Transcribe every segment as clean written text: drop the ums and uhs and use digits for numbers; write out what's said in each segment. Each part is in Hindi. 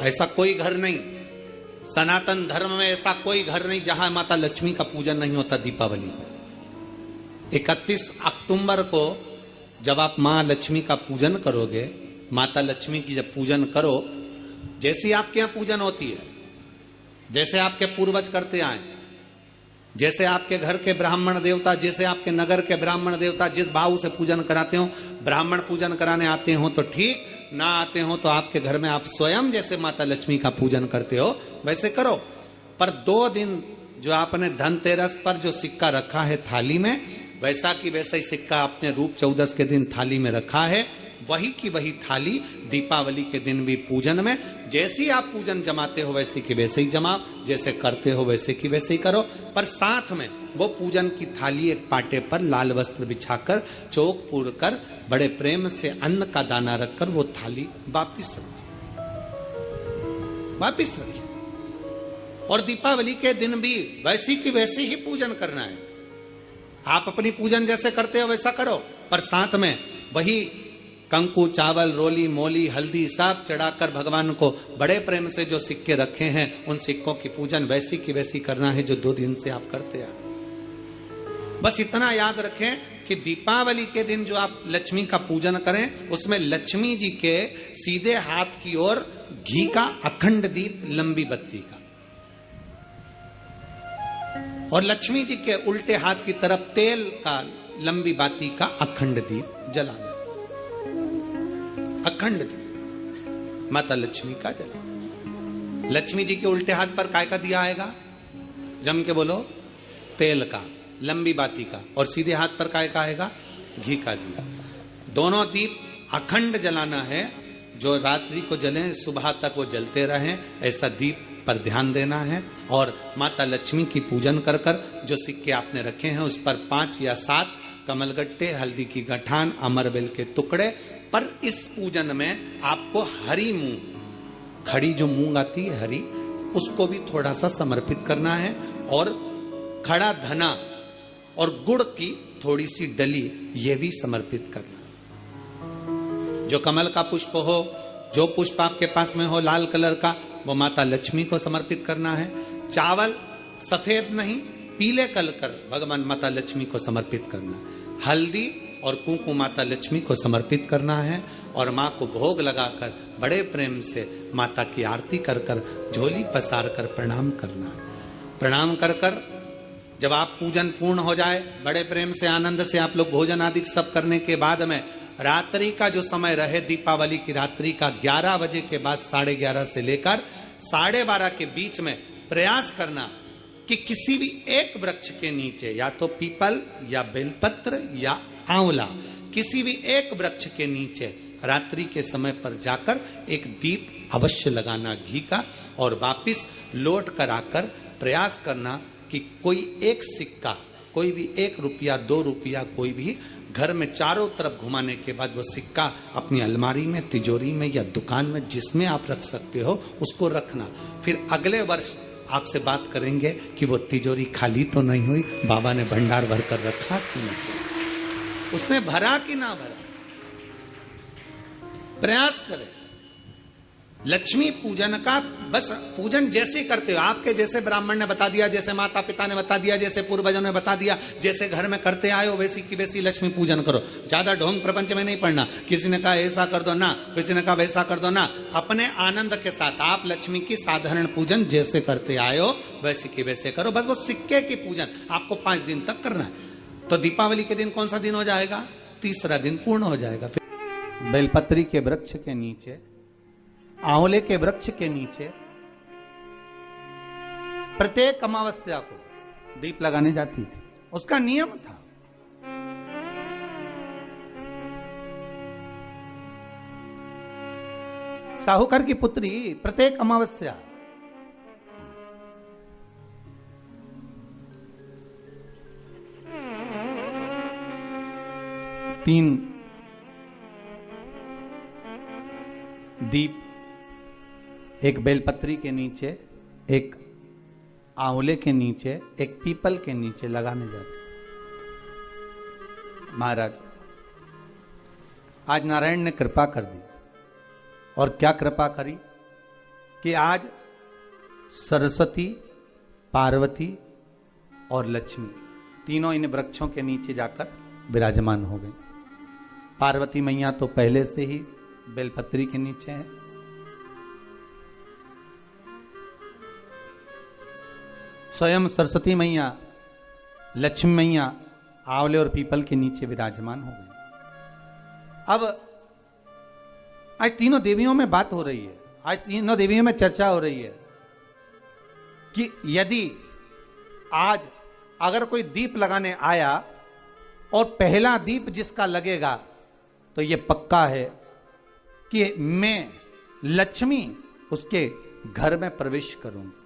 ऐसा कोई घर नहीं, सनातन धर्म में ऐसा कोई घर नहीं जहां माता लक्ष्मी का पूजन नहीं होता दीपावली पर। 31 अक्टूबर को जब आप मां लक्ष्मी का पूजन करोगे, माता लक्ष्मी की जब पूजन करो, जैसी आपके यहां पूजन होती है, जैसे आपके पूर्वज करते आए, जैसे आपके घर के ब्राह्मण देवता, जैसे आपके नगर के ब्राह्मण देवता जिस भाव से पूजन कराते हो, ब्राह्मण पूजन कराने आते हो तो ठीक, ना आते हो तो आपके घर में आप स्वयं जैसे माता लक्ष्मी का पूजन करते हो वैसे करो। पर 2 दिन जो आपने धनतेरस पर जो सिक्का रखा है थाली में, वैसा की वैसा ही सिक्का आपने रूप 14 के दिन थाली में रखा है, वही की वही थाली दीपावली के दिन भी पूजन में, जैसी आप पूजन जमाते हो वैसे की वैसे ही जमाओ, जैसे करते हो वैसे की वैसे ही करो। पर साथ में वो पूजन की थाली एक पाटे पर लाल वस्त्र बिछाकर, चौक पूर कर, बड़े प्रेम से अन्न का दाना रखकर वो थाली वापिस रखिए। और दीपावली के दिन भी वैसी की वैसे ही पूजन करना है। आप अपनी पूजन जैसे करते हो वैसा करो, पर साथ में वही कंकु, चावल, रोली, मोली, हल्दी सब चढ़ाकर भगवान को बड़े प्रेम से जो सिक्के रखे हैं, उन सिक्कों की पूजन वैसी की वैसी करना है जो 2 दिन से आप करते आ। बस इतना याद रखें कि दीपावली के दिन जो आप लक्ष्मी का पूजन करें, उसमें लक्ष्मी जी के सीधे हाथ की ओर घी का अखंड दीप, लंबी बत्ती का, और लक्ष्मी जी के उल्टे हाथ की तरफ तेल का लंबी बाती का अखंड दीप जलाना। अखंड दीप माता लक्ष्मी का जला। लक्ष्मी जी के उल्टे हाथ पर काय का दिया आएगा? जम के बोलो, तेल का, लंबी बाती का, और सीधे हाथ पर काय का आएगा? घी का दिया। दोनों दीप अखंड जलाना है, जो रात्रि को जले सुबह तक वो जलते रहें, ऐसा दीप पर ध्यान देना है। और माता लक्ष्मी की पूजन कर कर जो सिक्के आपने रखे हैं उस पर 5 या 7 कमलगट्टे, हल्दी की गठान, अमरबेल के टुकड़े। पर इस पूजन में आपको हरी मूंग, खड़ी जो मूंग आती है हरी, उसको भी थोड़ा सा समर्पित करना है, और खड़ा धना और गुड़ की थोड़ी सी डली ये भी समर्पित करना। जो कमल का पुष्प हो, जो पुष्प आपके पास में हो लाल कलर का, वो माता लक्ष्मी को समर्पित करना है। चावल सफेद नहीं, पीले कलर कर भगवान माता लक्ष्मी को समर्पित करना है। हल्दी और कुंकु माता लक्ष्मी को समर्पित करना है, और माँ को भोग लगाकर बड़े प्रेम से माता की आरती कर कर, झोली पसार कर प्रणाम करना है। प्रणाम कर कर जब आप पूजन पूर्ण हो जाए, बड़े प्रेम से आनंद से आप लोग भोजन आदि सब करने के बाद में रात्रि का जो समय रहे, दीपावली की रात्रि का 11 बजे के बाद 11:30 से लेकर 12:30 के बीच में प्रयास करना कि किसी भी एक वृक्ष के नीचे, या तो पीपल या बेलपत्र या आंवला, किसी भी एक वृक्ष के नीचे रात्रि के समय पर जाकर एक दीप अवश्य लगाना घी का, और वापिस लौट कर आकर प्रयास करना कि कोई एक सिक्का, कोई भी 1 रुपया 2 रुपया, कोई भी घर में चारों तरफ घुमाने के बाद वो सिक्का अपनी अलमारी में, तिजोरी में या दुकान में जिसमें आप रख सकते हो उसको रखना। फिर अगले वर्ष आपसे बात करेंगे कि वो तिजोरी खाली तो नहीं हुई, बाबा ने भंडार भर कर रखा कि नहीं, उसने भरा कि ना भरा। प्रयास करें। लक्ष्मी पूजन का बस पूजन जैसे करते हो, आपके जैसे ब्राह्मण ने बता दिया, जैसे माता पिता ने बता दिया, जैसे पूर्वजों ने बता दिया, जैसे घर में करते आए हो वैसी की वैसी लक्ष्मी पूजन करो। ज्यादा ढोंग प्रपंच में नहीं पड़ना, किसी ने कहा ऐसा कर दो ना, किसी ने कहा वैसा कर दो ना। अपने आनंद के साथ आप लक्ष्मी की साधारण पूजन जैसे करते आए हो वैसे की वैसे करो। बस वो सिक्के की पूजन आपको 5 दिन तक करना है। तो दीपावली के दिन कौन सा दिन हो जाएगा? 3रा दिन पूर्ण हो जाएगा। फिर बेलपत्री के वृक्ष के नीचे, आंवले के वृक्ष के नीचे प्रत्येक अमावस्या को दीप लगाने जाती थी, उसका नियम था। साहूकार की पुत्री प्रत्येक अमावस्या तीन दीप, एक बेलपत्री के नीचे, एक आंवले के नीचे, एक पीपल के नीचे लगाने जाते। महाराज आज नारायण ने कृपा कर दी, और क्या कृपा करी? कि आज सरस्वती, पार्वती और लक्ष्मी तीनों इन वृक्षों के नीचे जाकर विराजमान हो गई। पार्वती मैया तो पहले से ही बेलपत्री के नीचे है। स्वयं सरस्वती मैया, लक्ष्मी मैया आंवले और पीपल के नीचे विराजमान हो गई। अब आज तीनों देवियों में बात हो रही है, आज तीनों देवियों में चर्चा हो रही है कि यदि आज अगर कोई दीप लगाने आया और पहला दीप जिसका लगेगा तो यह पक्का है कि मैं लक्ष्मी उसके घर में प्रवेश करूंगी।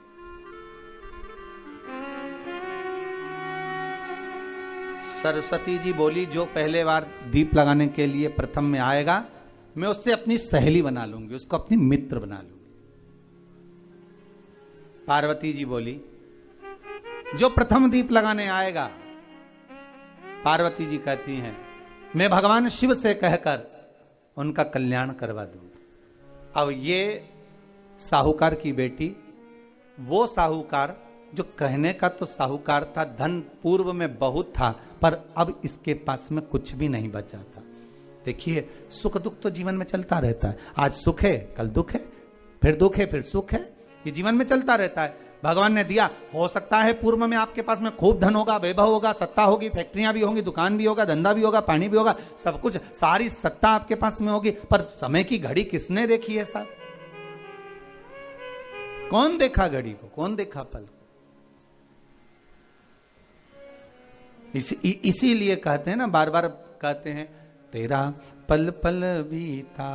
सरस्वती जी बोली, जो पहले बार दीप लगाने के लिए प्रथम में आएगा मैं उससे अपनी सहेली बना लूंगी, उसको अपनी मित्र बना लूंगी। पार्वती जी बोली, जो प्रथम दीप लगाने आएगा, पार्वती जी कहती हैं मैं भगवान शिव से कहकर उनका कल्याण करवा दूंगी। अब ये साहूकार की बेटी, वो साहूकार जो कहने का तो साहूकार था, धन पूर्व में बहुत था, पर अब इसके पास में कुछ भी नहीं बचा था। देखिए, सुख दुख तो जीवन में चलता रहता है। आज सुख है, कल दुख है, फिर दुख है, फिर सुख है। ये जीवन में चलता रहता है। भगवान ने दिया, हो सकता है पूर्व में आपके पास में खूब धन होगा, वैभव होगा, सत्ता होगी, फैक्ट्रियां भी होंगी, दुकान भी होगा, धंधा भी होगा, पानी भी होगा, सब कुछ, सारी सत्ता आपके पास में होगी, पर समय की घड़ी किसने देखी है साहब? कौन देखा घड़ी को, कौन देखा पल को? इसीलिए कहते हैं ना, बार बार कहते हैं, तेरा पल पल बीता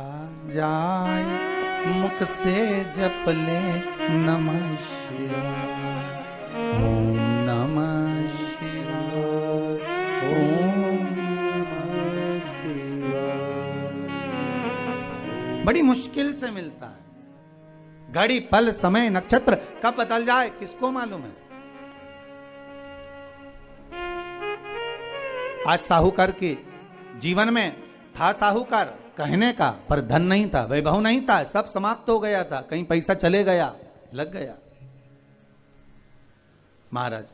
जाए, मुख से जप ले नमः शिवाय, ओम नमः शिवाय, ओम नमः शिवाय। बड़ी मुश्किल से मिलता है। घड़ी, पल, समय, नक्षत्र कब बदल जाए किसको मालूम है? आज साहूकार के जीवन में था साहूकार कहने का, पर धन नहीं था, वैभव नहीं था, सब समाप्त हो गया था, कहीं पैसा चले गया, लग गया। महाराज,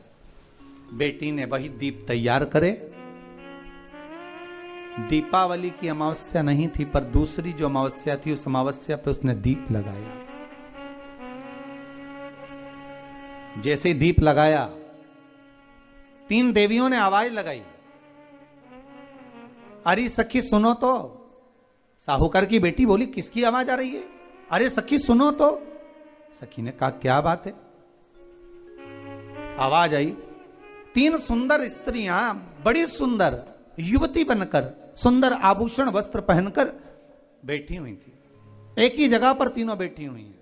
बेटी ने वही दीप तैयार करे। दीपावली की अमावस्या नहीं थी, पर दूसरी जो अमावस्या थी, उस अमावस्या पे उसने दीप लगाया। जैसे दीप लगाया, तीन देवियों ने आवाज लगाई, अरे सखी सुनो तो। साहूकार की बेटी बोली, किसकी आवाज आ रही है? अरे सखी सुनो तो। सखी ने कहा, क्या बात है? आवाज आई, तीन सुंदर स्त्रियां, बड़ी सुंदर युवती बनकर, सुंदर आभूषण वस्त्र पहनकर बैठी हुई थी। एक ही जगह पर तीनों बैठी हुई हैं।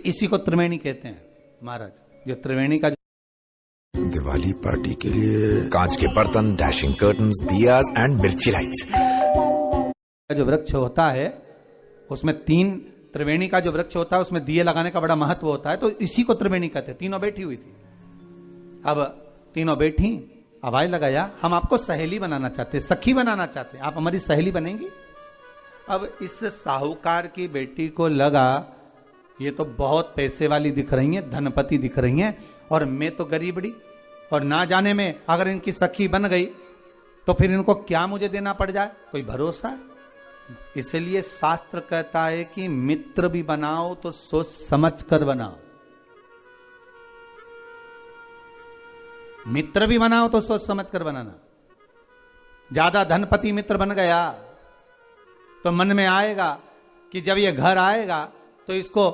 इसी को त्रिवेणी कहते हैं महाराज। जो त्रिवेणी का दिवाली पार्टी के लिए कांच के बर्तन, डैशिंग कर्टन्स, दियाज एंड मिर्ची लाइट्स। जो वृक्ष होता है उसमें तीन, त्रिवेणी का जो वृक्ष होता है उसमें दिए लगाने का बड़ा महत्व होता है, तो इसी को त्रिवेणी कहते हैं। तीनों बैठी हुई थी। अब तीनों बैठी, आवाज लगाया, हम आपको सहेली बनाना चाहते हैं, सखी बनाना चाहते हैं, आप हमारी सहेली बनेंगी? अब इस साहूकार की बेटी को लगा, ये तो बहुत पैसे वाली दिख रही हैं, धनपति दिख रही हैं, और मैं तो गरीबड़ी, और ना जाने में अगर इनकी सखी बन गई तो फिर इनको क्या मुझे देना पड़ जाए, कोई भरोसा है? इसलिए शास्त्र कहता है कि मित्र भी बनाओ तो सोच समझ कर बनाओ। मित्र भी बनाओ तो सोच समझ कर बनाना। ज्यादा धनपति मित्र बन गया तो मन में आएगा कि जब ये घर आएगा तो इसको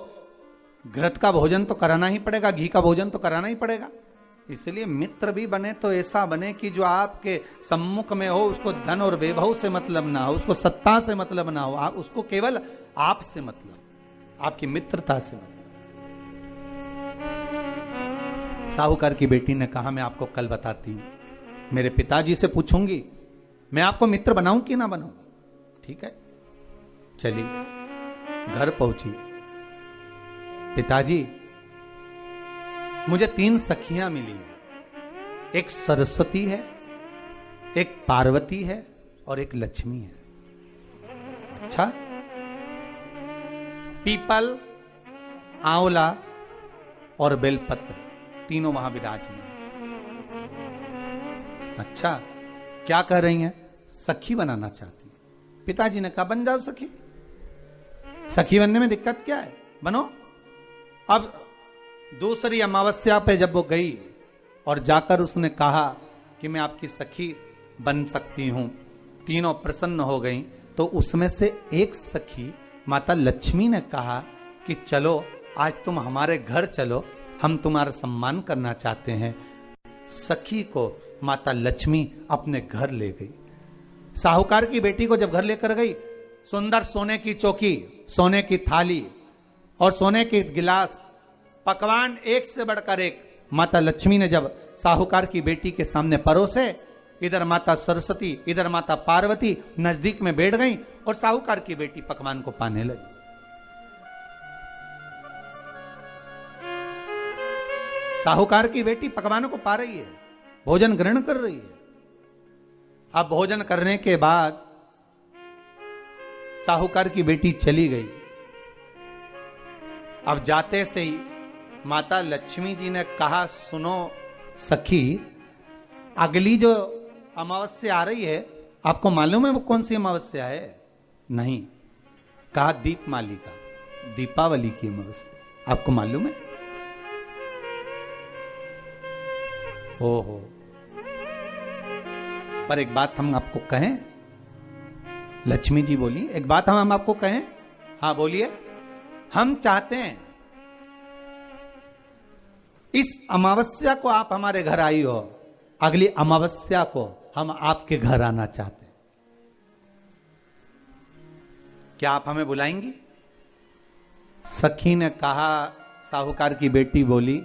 घृत का भोजन तो कराना ही पड़ेगा, घी का भोजन तो कराना ही पड़ेगा। इसलिए मित्र भी बने तो ऐसा बने कि जो आपके सम्मुख में हो, उसको धन और वैभव से मतलब ना हो, उसको सत्ता से मतलब ना हो, आप उसको केवल आपसे मतलब, आपकी मित्रता से मतलब। साहूकार की बेटी ने कहा, मैं आपको कल बताती हूं, मेरे पिताजी से पूछूंगी मैं आपको मित्र बनाऊं कि ना बनाऊं। ठीक है, चलिए घर पहुंची। पिताजी, मुझे तीन सखियां मिली हैं, एक सरस्वती है, एक पार्वती है और एक लक्ष्मी है। अच्छा, पीपल, आंवला और बेलपत्र तीनों वहां विराजमान। अच्छा, क्या कह रही हैं? सखी बनाना चाहती है। पिताजी ने कहा बन जाओ सखी, सखी बनने में दिक्कत क्या है, बनो। अब दूसरी अमावस्या पे जब वो गई और जाकर उसने कहा कि मैं आपकी सखी बन सकती हूं, तीनों प्रसन्न हो गईं। तो उसमें से एक सखी माता लक्ष्मी ने कहा कि चलो आज तुम हमारे घर चलो, हम तुम्हारा सम्मान करना चाहते हैं। सखी को माता लक्ष्मी अपने घर ले गई। साहूकार की बेटी को जब घर लेकर गई, सुंदर सोने की चौकी, सोने की थाली और सोने के गिलास, पकवान एक से बढ़कर एक माता लक्ष्मी ने जब साहूकार की बेटी के सामने परोसे, इधर माता सरस्वती इधर माता पार्वती नजदीक में बैठ गई और साहूकार की बेटी पकवान को पाने लगी। साहूकार की बेटी पकवानों को पा रही है, भोजन ग्रहण कर रही है। अब भोजन करने के बाद साहूकार की बेटी चली गई। अब जाते से ही माता लक्ष्मी जी ने कहा, सुनो सखी, अगली जो अमावस्या आ रही है, आपको मालूम है वो कौन सी अमावस्या है? नहीं। कहा दीपमालिका, दीपावली की अमावस्या, आपको मालूम है? ओहो, पर एक बात हम आपको कहें, लक्ष्मी जी बोली, एक बात हम आपको कहें। हाँ बोलिए। हम चाहते हैं इस अमावस्या को आप हमारे घर आई हो, अगली अमावस्या को हम आपके घर आना चाहते हैं, क्या आप हमें बुलाएंगी? सखी ने कहा, साहूकार की बेटी बोली,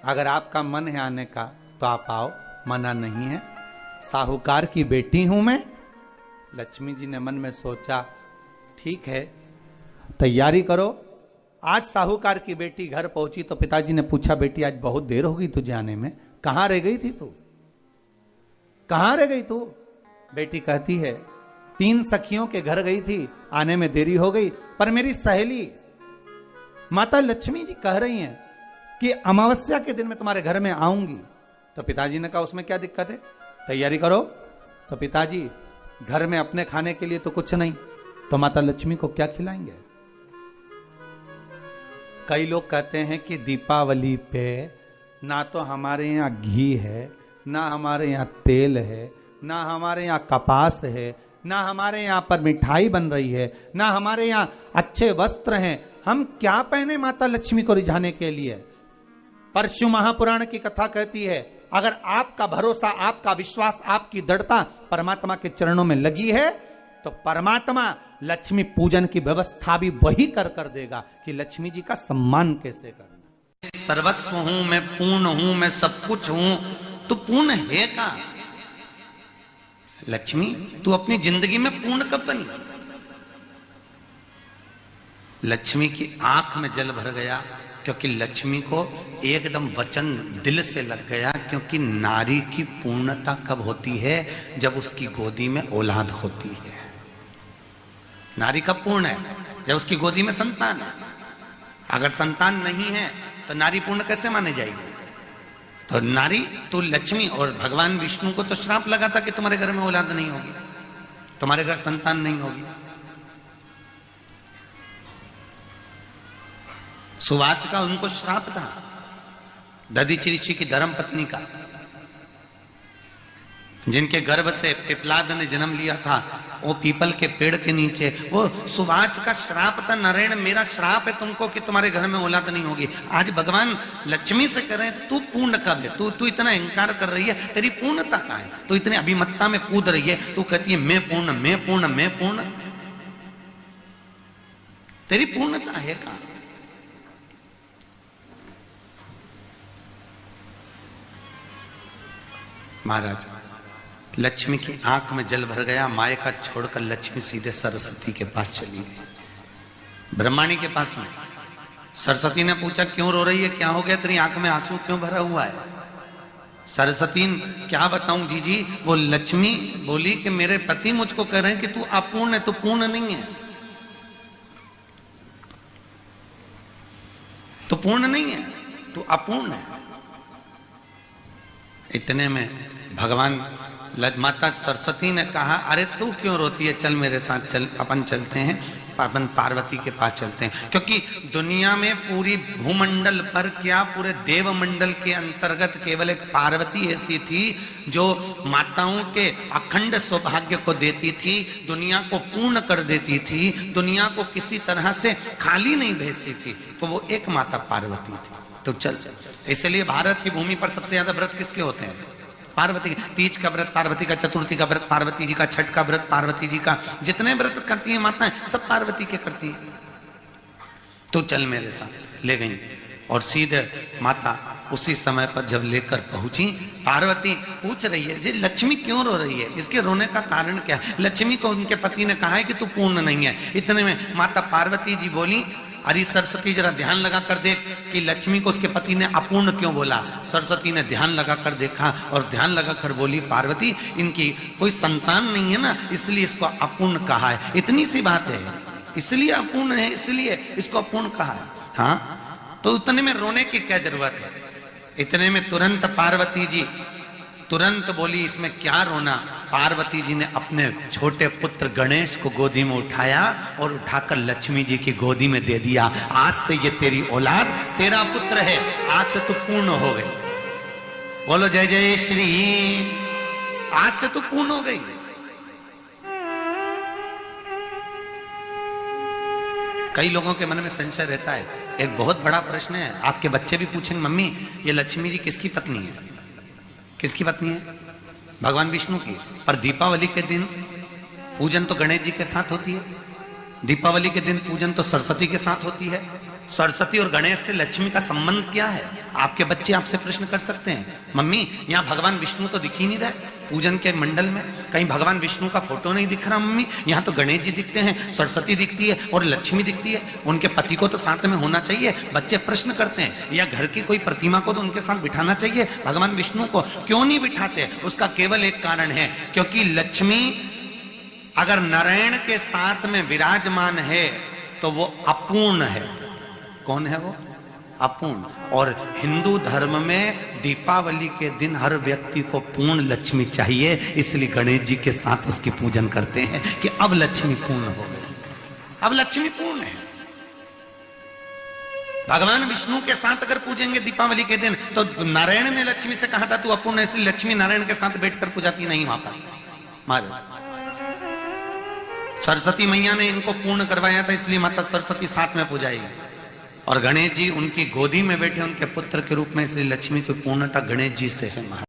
अगर आपका मन है आने का तो आप आओ, मना नहीं है। साहूकार की बेटी हूं मैं। लक्ष्मी जी ने मन में सोचा, ठीक है, तैयारी करो। आज साहूकार की बेटी घर पहुंची तो पिताजी ने पूछा, बेटी आज बहुत देर हो गई तुझे आने में, कहां रह गई थी तू, कहां रह गई तू? बेटी कहती है, 3 सखियों के घर गई थी, आने में देरी हो गई, पर मेरी सहेली माता लक्ष्मी जी कह रही हैं कि अमावस्या के दिन मैं तुम्हारे घर में आऊंगी। तो पिताजी ने कहा, उसमें क्या दिक्कत है, तैयारी करो। तो पिताजी, घर में अपने खाने के लिए तो कुछ नहीं, तो माता लक्ष्मी को क्या खिलाएंगे? कई लोग कहते हैं कि दीपावली पे ना तो हमारे यहाँ घी है, ना हमारे यहाँ तेल है, ना हमारे यहाँ कपास है, ना हमारे यहाँ पर मिठाई बन रही है, ना हमारे यहाँ अच्छे वस्त्र हैं, हम क्या पहने माता लक्ष्मी को रिझाने के लिए? परशु महापुराण की कथा कहती है, अगर आपका भरोसा, आपका विश्वास, आपकी दृढ़ता परमात्मा के चरणों में लगी है तो परमात्मा लक्ष्मी पूजन की व्यवस्था भी वही कर देगा कि लक्ष्मी जी का सम्मान कैसे करना। सर्वस्व हूं मैं, पूर्ण हूं मैं, सब कुछ हूं, तो पूर्ण है का? लक्ष्मी तू अपनी जिंदगी में पूर्ण कब बनी? लक्ष्मी की आंख में जल भर गया, क्योंकि लक्ष्मी को एकदम वचन दिल से लग गया। क्योंकि नारी की पूर्णता कब होती है? जब उसकी गोदी में औलाद होती है। नारी कब पूर्ण है? जब उसकी गोदी में संतान है। अगर संतान नहीं है तो नारी पूर्ण कैसे माने जाएगी? तो नारी तो लक्ष्मी, और भगवान विष्णु को तो श्राप लगा था कि तुम्हारे घर में औलाद नहीं होगी, तुम्हारे घर संतान नहीं होगी। सुवाच का उनको श्राप था, दधीचि ऋषि की धर्म पत्नी का, जिनके गर्भ से पिपलाद ने जन्म लिया था, वो पीपल के पेड़ के नीचे, वो सुवाच का श्राप था, नारायण मेरा श्राप है तुमको कि तुम्हारे घर में औलाद नहीं होगी। आज भगवान लक्ष्मी से कह रहे हैं, तू पूर्ण कब है? तू इतना इंकार कर रही है, तेरी पूर्णता कहाँ है? तू इतने अभिमत्ता में कूद रही है, तू कहती है मैं पूर्ण, मैं पूर्ण, मैं पूर्ण, तेरी पूर्णता है कहाँ? महाराज, लक्ष्मी की आंख में जल भर गया। मायका छोड़कर लक्ष्मी सीधे सरस्वती के पास चली गई, ब्रह्माणी के पास में। सरस्वती ने पूछा, क्यों रो रही है, क्या हो गया, तेरी आंख में आंसू क्यों भरा हुआ है? सरस्वती क्या बताऊं जी, वो लक्ष्मी बोली कि मेरे पति मुझको कह रहे हैं कि तू अपूर्ण है, तू पूर्ण नहीं है, तू पूर्ण नहीं है, तू अपूर्ण है। इतने में भगवान माता सरस्वती ने कहा, अरे तू क्यों रोती है, चल मेरे साथ चल, अपन चलते हैं, अपन पार्वती के पास चलते हैं। क्योंकि दुनिया में पूरी भूमंडल पर क्या पूरे देवमंडल के अंतर्गत केवल एक पार्वती ऐसी थी जो माताओं के अखंड सौभाग्य को देती थी, दुनिया को पूर्ण कर देती थी, दुनिया को किसी तरह से खाली नहीं भेजती थी, तो वो एक माता पार्वती थी। तो चल, इसलिए भारत की भूमि पर सबसे ज्यादा व्रत किसके होते हैं? पार्वती। तीज का व्रत पार्वती का, चतुर्थी का व्रत पार्वती जी का, छठ का व्रत पार्वती जी का, जितने व्रत करती है माताएं सब पार्वती के करती है। तो चल मेरे साथ, ले गई और सीधे माता उसी समय पर जब लेकर पहुंची, पार्वती पूछ रही है जी लक्ष्मी क्यों रो रही है, इसके रोने का कारण क्या है? लक्ष्मी को उनके पति ने कहा है कि तू पूर्ण नहीं है। इतने में माता पार्वती जी बोली, अरे सरस्वती जरा ध्यान लगा कर देख कि लक्ष्मी को उसके पति ने अपूर्ण क्यों बोला। सरस्वती ने ध्यान लगा कर देखा और ध्यान लगा कर बोली, पार्वती इनकी कोई संतान नहीं है ना, इसलिए इसको अपूर्ण कहा है, इतनी सी बात है, इसलिए अपूर्ण है, इसलिए इसको अपूर्ण कहा है। हाँ, तो इतने में रोने की क्या जरूरत है? इतने में तुरंत पार्वती जी तुरंत बोली, इसमें क्या रोना। पार्वती जी ने अपने छोटे पुत्र गणेश को गोदी में उठाया और उठाकर लक्ष्मी जी की गोदी में दे दिया। आज से ये तेरी औलाद, तेरा पुत्र है, आज से तू पूर्ण हो गई। बोलो जय जय श्री, आज से तू पूर्ण हो गई। कई लोगों के मन में संशय रहता है, एक बहुत बड़ा प्रश्न है, आपके बच्चे भी पूछेंगे, मम्मी ये लक्ष्मी जी किसकी पत्नी है? किसकी पत्नी है? भगवान विष्णु की। पर दीपावली के दिन पूजन तो गणेश जी के साथ होती है, दीपावली के दिन पूजन तो सरस्वती के साथ होती है। सरस्वती और गणेश से लक्ष्मी का संबंध क्या है? आपके बच्चे आपसे प्रश्न कर सकते हैं, मम्मी यहाँ भगवान विष्णु तो दिख ही नहीं रहा है पूजन के मंडल में, कहीं भगवान विष्णु का फोटो नहीं दिख रहा मम्मी, यहाँ तो गणेश जी दिखते हैं, सरस्वती दिखती है और लक्ष्मी दिखती है, उनके पति को तो साथ में होना चाहिए। बच्चे प्रश्न करते हैं, या घर की कोई प्रतिमा को तो उनके साथ बिठाना चाहिए, भगवान विष्णु को क्यों नहीं बिठाते? उसका केवल एक कारण है, क्योंकि लक्ष्मी अगर नारायण के साथ में विराजमान है तो वो अपूर्ण है। कौन है वो? अपूर्ण। और हिंदू धर्म में दीपावली के दिन हर व्यक्ति को पूर्ण लक्ष्मी चाहिए, इसलिए गणेश जी के साथ उसकी पूजन करते हैं कि अब लक्ष्मी पूर्ण हो गई, अब लक्ष्मी पूर्ण है। भगवान विष्णु के साथ अगर पूजेंगे दीपावली के दिन, तो नारायण ने लक्ष्मी से कहा था तू अपूर्ण है, इसलिए लक्ष्मी नारायण के साथ बैठकर पूजाती नहीं वहां पर। महाराज सरस्वती मैया ने इनको पूर्ण करवाया था, इसलिए माता सरस्वती साथ में पूजाएगी। और गणेश जी उनकी गोदी में बैठे उनके पुत्र के रूप में, इसलिए लक्ष्मी की पूर्णता गणेश जी से है।